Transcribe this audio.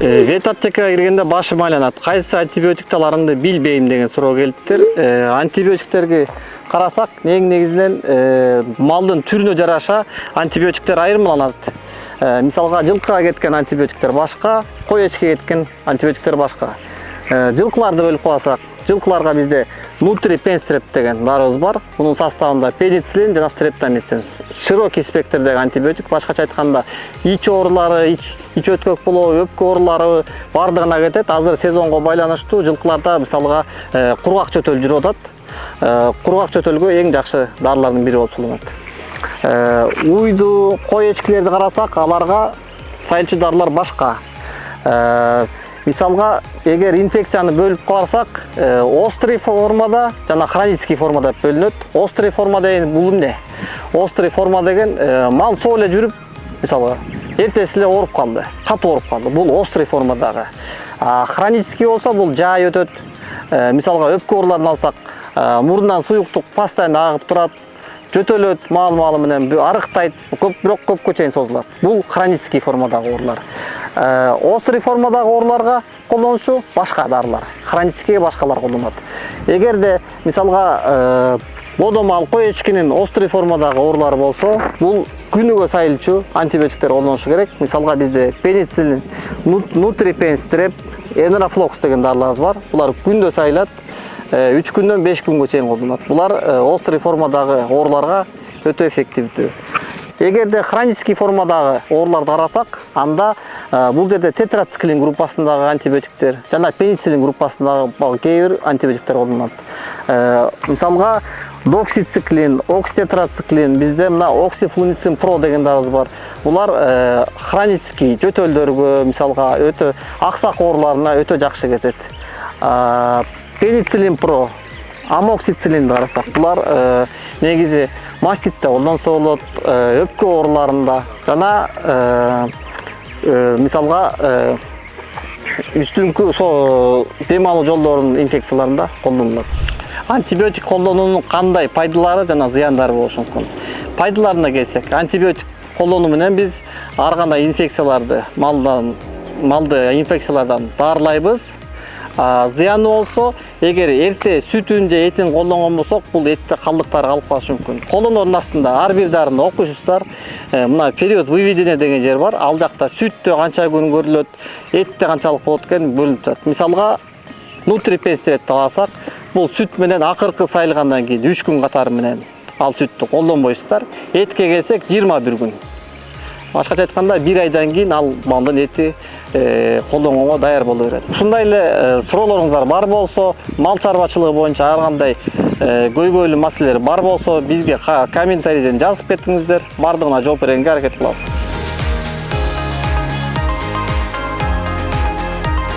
Вет аптекага киргенде башым айланат. Кайсы антибиотиктерди билбейм деген суроо келиптир. Антибиотиктерге карасак, негизинен малдын түрүнө жараша антибиотиктер айырмаланат. Мисалга жылкыга кеткен антибиотиктер башка, кой эчкиге кеткен антибиотиктер башка. Жылкыларды бөлүп калсак, жылкыларга бизде нутрипенстреп деген дарыбыз бар. Бунун составында пенициллин жана стрептомицин. Широкий спектрдеги антибиотик, башкача айтканда ич оорулары, ич өткөк болобу, өпкө оорулары бардыгына кетет. Азыр сезонго байланыштуу жылкыларда мисалга кургак чөтөл жүрүп атат. Кургак чөтөлгө эң жакшы дарылардын бири болуп саналат. Уйду, кой эчкилерди карасак, аларга сайылчу дарылар башка. Мисалга, эгер инфекцияны бөлүп карасак, острый формада жана хронический формада бөлүнөт. Острый форма деген бул эмне? Острый форма деген мал соо эле жүрүп, мисалга, эртеси эле ооруп калды, катуу ооруп калды. Бул острый формадагы. Хронический болсо бул жай өтөт. Мисалга, өпкө ооруларын алсак, мурундан суюктук постоянно агып турат, жөтөлөт, маал менен арыктайт, бирок көпкө чейин созулат. Бул хронический формадагы оорулар. Острый формадагы ооруларга колдонушу башка дарылар. Хроническийге башкалар колдонот. Эгерде мисалга бодомал кой эчкинин острый формадагы оорулары болсо, бул күнүгө сайылчу антибиотиктер колдонушу керек. Мисалга бизде пенициллин, нутрипенстреп, энерофлокс деген дарыларыбыз бар. Булар күндө сайылат. 3 күндөн 5 күнгө чейин колдонот. Булар острый формадагы ооруларга өтө эффективдүү. Эгерде хронический формадагы ооруларды карасак, анда бул жерде тетрациклин группасындагы антибиотиктер жана пенициллин группасындагы кээ бир антибиотиктер колдонулат. Мисалга доксициклин, окситетрациклин, бизде мына оксифлумицин про деген дарыбыз бар. Булар хронический жөтөлдөргө, мисалга өтө аксак ооруларына өтө жакшы кетет. Пенициллин про, амоксициллинди карасак, булар негизи маститте колдонсо болот, өпкө ооруларында жана мисалга үстүңкү дем алуу жолдорунун инфекцияларында колдонулат. Антибиотик колдонуунун кандай пайдалары жана зыяндары болушу мүмкүн? Пайдаларына келсек, антибиотик колдонуу менен биз ар кандай инфекцияларды, малды инфекциялардан дарылайбыз. Зыяны болсо, эгер эрте сүтүн же этин колдонгон болсок, бул этте калдыктар калып калышы мүмкүн. Колдоноодун астында ар бир дарыны окуйсуздар. Мына период выведения деген жер бар. Ал жакта сүттө канча күн көрүлөт, этте канчалык болот экен бөлүнүп турат. Мисалга, нутрипенстрепти алсак, бул сүт менен акыркы сайылгандан кийин 3 күн катары менен ал сүттү колдонбойсуздар. Этке келсек 21 күн. Башкача айтканда 1 айдан кийин ал малдын эти колдонгонго даяр боло берет. Ушундай эле суроолоруңуздар бар болсо, мал чарбачылыгы боюнча ар кандай көйгөйлүү маселелер бар болсо, бизге комментарийден жазып кетиңиздер. Бардыгына жооп бергенге аракет кылабыз.